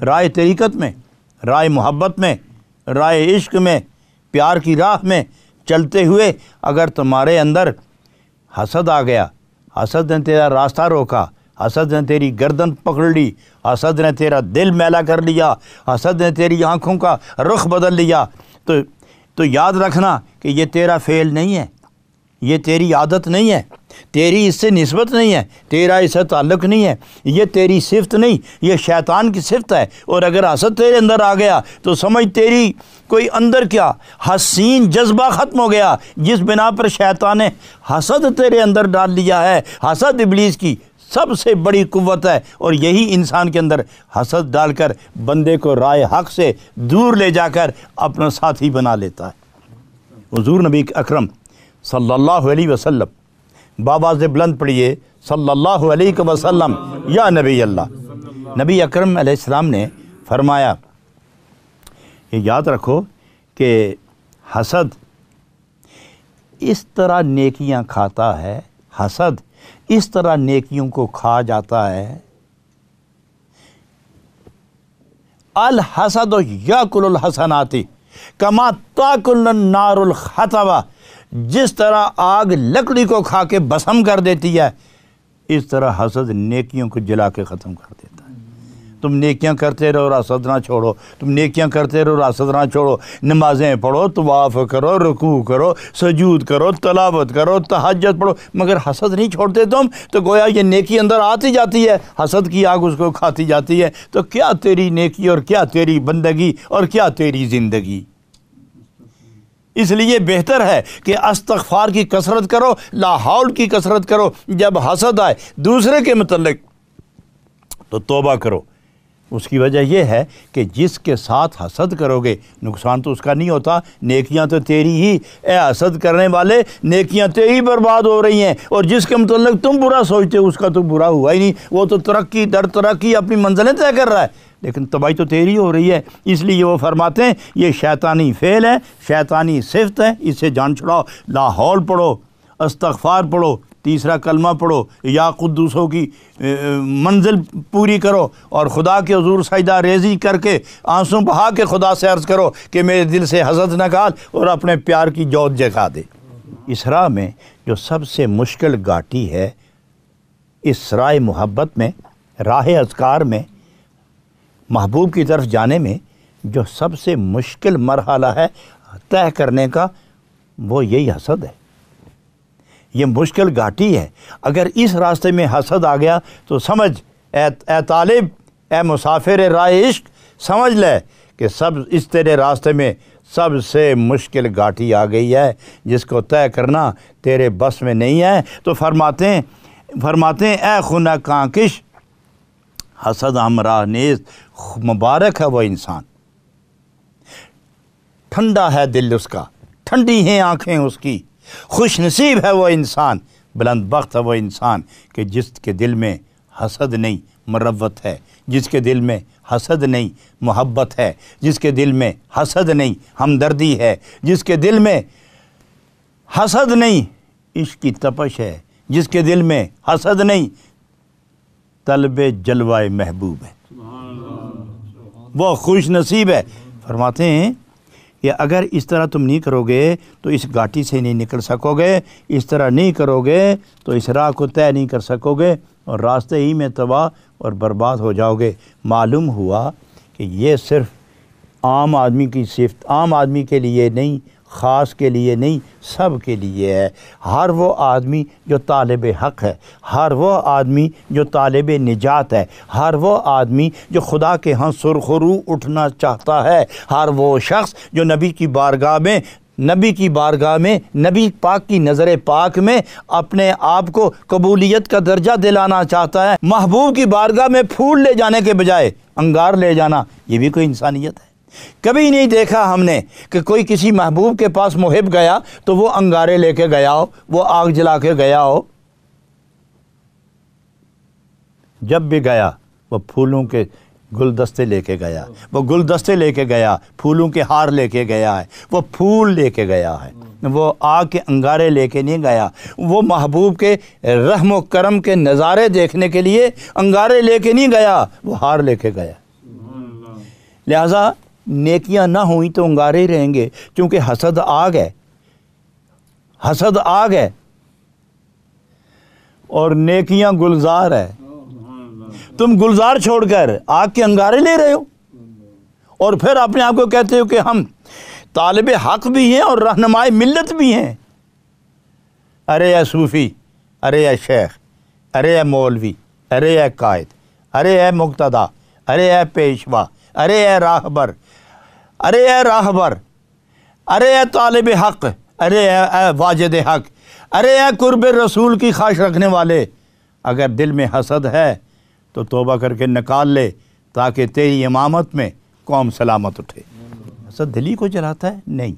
رائے طریقت میں، رائے محبت میں، رائے عشق میں، پیار کی راہ میں چلتے ہوئے اگر تمہارے اندر حسد آ گیا، حسد نے تیرا راستہ روکا، حسد نے تیری گردن پکڑ لی، حسد نے تیرا دل میلا کر لیا، حسد نے تیری آنکھوں کا رخ بدل لیا، تو یاد رکھنا کہ یہ تیرا فعل نہیں ہے، یہ تیری عادت نہیں ہے، تیری اس سے نسبت نہیں ہے، تیرا اس سے تعلق نہیں ہے، یہ تیری صفت نہیں، یہ شیطان کی صفت ہے۔ اور اگر حسد تیرے اندر آ گیا تو سمجھ تیری کوئی اندر کیا حسین جذبہ ختم ہو گیا جس بنا پر شیطان نے حسد تیرے اندر ڈال لیا ہے۔ حسد ابلیس کی سب سے بڑی قوت ہے، اور یہی انسان کے اندر حسد ڈال کر بندے کو رائے حق سے دور لے جا کر اپنا ساتھی بنا لیتا ہے۔ حضور نبی اکرم صلی اللہ علیہ وسلم، بآواز بلند پڑھیے صلی اللہ علیہ وسلم یا نبی اللہ۔ نبی اکرم علیہ السلام نے فرمایا، یہ یاد رکھو کہ حسد اس طرح نیکیاں کھاتا ہے، حسد اس طرح نیکیوں کو کھا جاتا ہے۔ الحسد یاکل الحسنات کما تاکل النار الحطب، جس طرح آگ لکڑی کو کھا کے بھسم کر دیتی ہے، اس طرح حسد نیکیوں کو جلا کے ختم کر دیتا ہے۔ تم نیکیاں کرتے رہو، حسد نہ چھوڑو، تم نیکیاں کرتے رہو، حسد نہ چھوڑو، نمازیں پڑھو، طواف کرو، رکوع کرو، سجود کرو، تلاوت کرو، تہجد پڑھو، مگر حسد نہیں چھوڑتے تم، تو گویا یہ نیکی اندر آتی جاتی ہے، حسد کی آگ اس کو کھاتی جاتی ہے۔ تو کیا تیری نیکی اور کیا تیری بندگی اور کیا تیری زندگی؟ اس لیے بہتر ہے کہ استغفار کی کثرت کرو، لا حول کی کثرت کرو۔ جب حسد آئے دوسرے کے متعلق تو توبہ کرو۔ اس کی وجہ یہ ہے کہ جس کے ساتھ حسد کرو گے نقصان تو اس کا نہیں ہوتا، نیکیاں تو تیری ہی، اے حسد کرنے والے، نیکیاں تیری برباد ہو رہی ہیں، اور جس کے متعلق تم برا سوچتے ہو اس کا تو برا ہوا ہی نہیں، وہ تو ترقی در ترقی اپنی منزلیں طے کر رہا ہے، لیکن تباہی تو تیری ہو رہی ہے۔ اس لیے وہ فرماتے ہیں یہ شیطانی فعل ہے، شیطانی صفت ہے، اس سے جان چھڑاؤ۔ لا حول پڑھو، استغفار پڑھو، تیسرا کلمہ پڑھو، یا قدوسوں کی منزل پوری کرو، اور خدا کے حضور سجدہ ریزی کر کے آنسو بہا کے خدا سے عرض کرو کہ میرے دل سے حسد نکال اور اپنے پیار کی جوت جگا دے۔ اس راہ میں جو سب سے مشکل گھاٹی ہے، اس راہ محبت میں، راہ اذکار میں، محبوب کی طرف جانے میں جو سب سے مشکل مرحلہ ہے طے کرنے کا، وہ یہی حسد ہے، یہ مشکل گھاٹی ہے۔ اگر اس راستے میں حسد آ گیا تو سمجھ اے طالب، اے مسافر راہ عشق، سمجھ لے کہ اس تیرے راستے میں سب سے مشکل گھاٹی آ گئی ہے جس کو طے کرنا تیرے بس میں نہیں ہے۔ تو فرماتے ہیں اے خونہ کانکش حسد ہمراہ نیز، مبارک ہے وہ انسان، ٹھنڈا ہے دل اس کا، ٹھنڈی ہیں آنکھیں اس کی، خوش نصیب ہے وہ انسان، بلند بخت ہے وہ انسان کہ جس کے دل میں حسد نہیں مروت ہے، جس کے دل میں حسد نہیں محبت ہے، جس کے دل میں حسد نہیں ہمدردی ہے، جس کے دل میں حسد نہیں عشق کی تپش ہے، جس کے دل میں حسد نہیں طلب جلوہ محبوب ہے، وہ خوش نصیب ہے۔ فرماتے ہیں کہ اگر اس طرح تم نہیں کرو گے تو اس گھاٹی سے نہیں نکل سکو گے، اس طرح نہیں کرو گے تو اس راہ کو طے نہیں کر سکو گے، اور راستے ہی میں تباہ اور برباد ہو جاؤ گے۔ معلوم ہوا کہ یہ صرف عام آدمی کی صفت، عام آدمی کے لیے نہیں، خاص کے لیے نہیں، سب کے لیے ہے۔ ہر وہ آدمی جو طالب حق ہے، ہر وہ آدمی جو طالب نجات ہے، ہر وہ آدمی جو خدا کے ہاں سرخرو اٹھنا چاہتا ہے، ہر وہ شخص جو نبی کی بارگاہ میں نبی پاک کی نظر پاک میں اپنے آپ کو قبولیت کا درجہ دلانا چاہتا ہے، محبوب کی بارگاہ میں پھول لے جانے کے بجائے انگار لے جانا، یہ بھی کوئی انسانیت ہے۔ کبھی نہیں دیکھا ہم نے کہ کوئی کسی محبوب کے پاس محب گیا تو وہ انگارے لے کے گیا ہو، وہ آگ جلا کے گیا ہو، جب بھی گیا وہ پھولوں کے گلدستے لے کے گیا، وہ گلدستے لے کے گیا، پھولوں کے ہار لے کے گیا ہے، وہ پھول لے کے گیا ہے، وہ آگ کے انگارے لے کے نہیں گیا، وہ محبوب کے رحم و کرم کے نظارے دیکھنے کے لیے انگارے لے کے نہیں گیا، وہ ہار لے کے گیا۔ لہٰذا نیکیاں نہ ہوئیں تو انگارے ہی رہیں گے، کیونکہ حسد آگ ہے، حسد آگ ہے اور نیکیاں گلزار ہے۔ تم گلزار چھوڑ کر آگ کے انگارے لے رہے ہو اور پھر اپنے آپ کو کہتے ہو کہ ہم طالب حق بھی ہیں اور رہنمائے ملت بھی ہیں۔ ارے اے صوفی، ارے اے شیخ، ارے اے مولوی، ارے اے قائد، ارے اے مقتدا، ارے اے پیشوا، ارے اے راہبر، ارے اے راہبر، ارے اے طالب حق، ارے اے واجد حق، ارے اے قرب رسول کی خواہش رکھنے والے، اگر دل میں حسد ہے تو توبہ کر کے نکال لے تاکہ تیری امامت میں قوم سلامت اٹھے۔ حسد دل ہی کو جلاتا ہے؟ نہیں،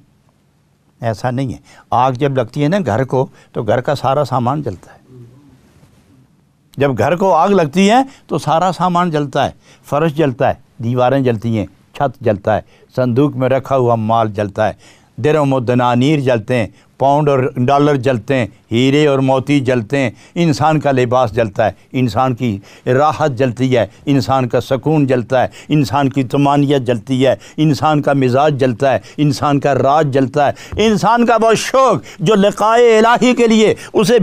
ایسا نہیں ہے۔ آگ جب لگتی ہے نا گھر کو تو گھر کا سارا سامان جلتا ہے۔ جب گھر کو آگ لگتی ہے تو سارا سامان جلتا ہے، فرش جلتا ہے، دیواریں جلتی ہیں، چھت جلتا ہے، صندوق میں رکھا ہوا مال جلتا ہے، درہم و دنانیر جلتے ہیں، پاؤنڈ اور ڈالر جلتے ہیں، ہیرے اور موتی جلتے ہیں، انسان کا لباس جلتا ہے، انسان کی راحت جلتی ہے، انسان کا سکون جلتا ہے، انسان کی طمانینت جلتی ہے، انسان کا مزاج جلتا ہے، انسان کا راج جلتا ہے، انسان کا وہ شوق جو لقائے الہی کے لیے اسے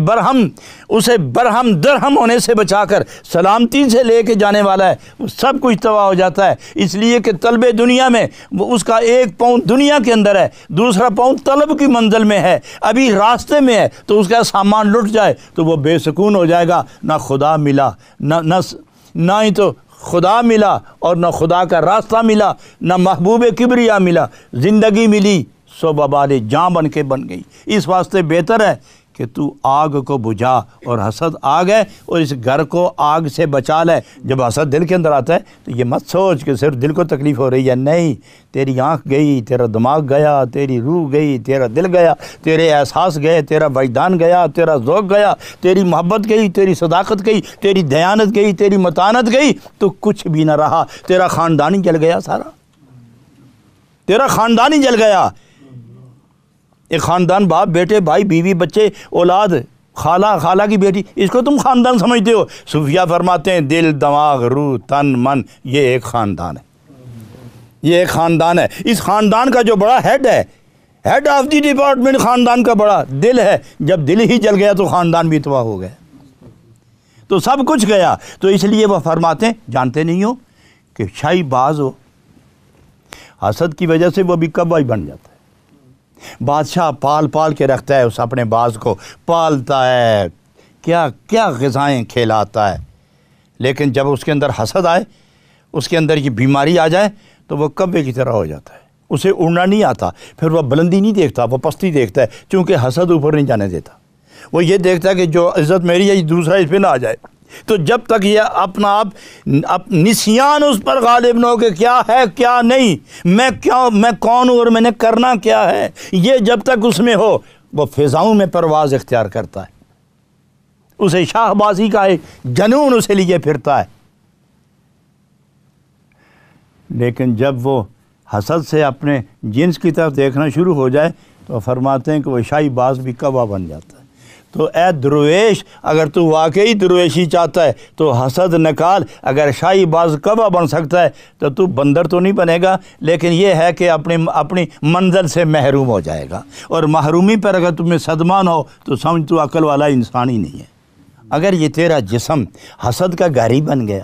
برہم درہم ہونے سے بچا کر سلامتی سے لے کے جانے والا ہے، وہ سب کچھ تباہ ہو جاتا ہے۔ اس لیے کہ طلب دنیا میں وہ اس کا ایک پاؤں دنیا کے اندر ہے، دوسرا پاؤں طلب کی منزل میں ہے، ابھی راستے میں ہے، تو اس کا سامان لٹ جائے تو وہ بے سکون ہو جائے گا۔ نہ خدا ملا، نہ ہی تو خدا ملا اور نہ خدا کا راستہ ملا، نہ محبوب کبریا ملا، زندگی ملی سو ببال جاں بن کے بن گئی۔ اس واسطے بہتر ہے کہ تو آگ کو بجھا، اور حسد آگ ہے اور اس گھر کو آگ سے بچا لے۔ جب حسد دل کے اندر آتا ہے تو یہ مت سوچ کہ صرف دل کو تکلیف ہو رہی ہے، نہیں، تیری آنکھ گئی، تیرا دماغ گیا، تیری روح گئی، تیرا دل گیا، تیرے احساس گئے، تیرا وجدان گیا، تیرا ذوق گیا، تیری محبت گئی، تیری صداقت گئی، تیری دیانت گئی، تیری متانت گئی، تو کچھ بھی نہ رہا، تیرا خاندان ہی جل گیا، سارا تیرا خاندان ہی جل گیا۔ ایک خاندان، باپ، بیٹے، بھائی، بیوی، بچے، اولاد، خالہ کی بیٹی، اس کو تم خاندان سمجھتے ہو۔ صوفیہ فرماتے ہیں دل، دماغ، روح، تن، من، یہ ایک خاندان ہے، یہ ایک خاندان ہے۔ اس خاندان کا جو بڑا ہیڈ ہے، ہیڈ آف دی ڈپارٹمنٹ خاندان کا بڑا دل ہے۔ جب دل ہی جل گیا تو خاندان بھی تباہ ہو گیا، تو سب کچھ گیا۔ تو اس لیے وہ فرماتے ہیں، جانتے نہیں ہو کہ شاہی باز ہو، حسد کی وجہ سے وہ بھی کبائی بن جاتا ہے۔ بادشاہ پال کے رکھتا ہے اس اپنے باز کو، پالتا ہے، کیا کیا غذائیں کھلاتا ہے، لیکن جب اس کے اندر حسد آئے، اس کے اندر یہ بیماری آ جائے تو وہ کبے کی طرح ہو جاتا ہے، اسے اڑنا نہیں آتا، پھر وہ بلندی نہیں دیکھتا، وہ پستی دیکھتا ہے، چونکہ حسد اوپر نہیں جانے دیتا۔ وہ یہ دیکھتا ہے کہ جو عزت میری ہے دوسرا اس پہ نہ آ جائے۔ تو جب تک یہ اپنا آپ نسیان اس پر غالب نہ ہو کہ کیا ہے کیا نہیں، میں کون ہوں اور میں نے کرنا کیا ہے، یہ جب تک اس میں ہو وہ فضاؤں میں پرواز اختیار کرتا ہے، اسے شاہ بازی کا ایک جنون اسے لیے پھرتا ہے۔ لیکن جب وہ حسد سے اپنے جنس کی طرف دیکھنا شروع ہو جائے تو فرماتے ہیں کہ وہ شاہی باز بھی کبا بن جاتا ہے۔ تو اے درویش، اگر تو واقعی درویشی چاہتا ہے تو حسد نکال۔ اگر شاہی باز کبا بن سکتا ہے تو بندر تو نہیں بنے گا، لیکن یہ ہے کہ اپنی منزل سے محروم ہو جائے گا، اور محرومی پر اگر تمہیں صدمہ نہ ہو تو سمجھ تو عقل والا انسان ہی نہیں ہے۔ اگر یہ تیرا جسم حسد کا گھر ہی بن گیا،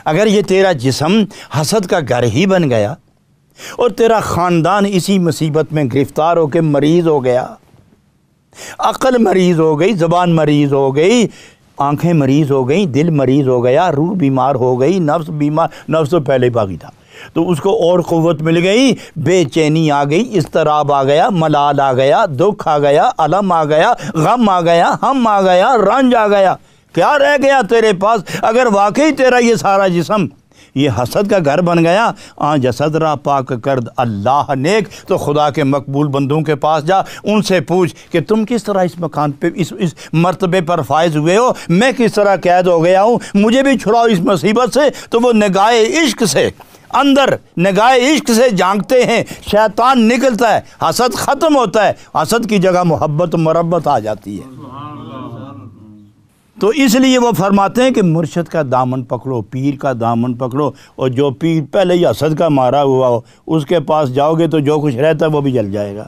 اگر یہ تیرا جسم حسد کا گھر ہی بن گیا اور تیرا خاندان اسی مصیبت میں گرفتار ہو کے مریض ہو گیا، عقل مریض ہو گئی، زبان مریض ہو گئی، آنکھیں مریض ہو گئیں، دل مریض ہو گیا، روح بیمار ہو گئی، نفس بیمار، نفس تو پہلے باغی تھا، تو اس کو اور قوت مل گئی، بے چینی آ گئی، اضطراب آ گیا، ملال آ گیا، دکھ آ گیا، الم آ گیا، غم آ گیا، ہم آ گیا، رنج آ گیا، کیا رہ گیا تیرے پاس؟ اگر واقعی تیرا یہ سارا جسم یہ حسد کا گھر بن گیا، جسد را پاک کرد اللہ نیک، تو خدا کے مقبول بندوں کے پاس جا، ان سے پوچھ کہ تم کس طرح اس مکان پہ اس مرتبے پر فائز ہوئے ہو، میں کس طرح قید ہو گیا ہوں، مجھے بھی چھڑاؤ اس مصیبت سے۔ تو وہ نگاہ عشق سے اندر نگاہ عشق سے جھانکتے ہیں، شیطان نکلتا ہے، حسد ختم ہوتا ہے، حسد کی جگہ محبت و مربت آ جاتی ہے۔ تو اس لیے وہ فرماتے ہیں کہ مرشد کا دامن پکڑو، پیر کا دامن پکڑو، اور جو پیر پہلے ہی حسد کا مارا ہوا ہو اس کے پاس جاؤ گے تو جو کچھ رہتا ہے وہ بھی جل جائے گا۔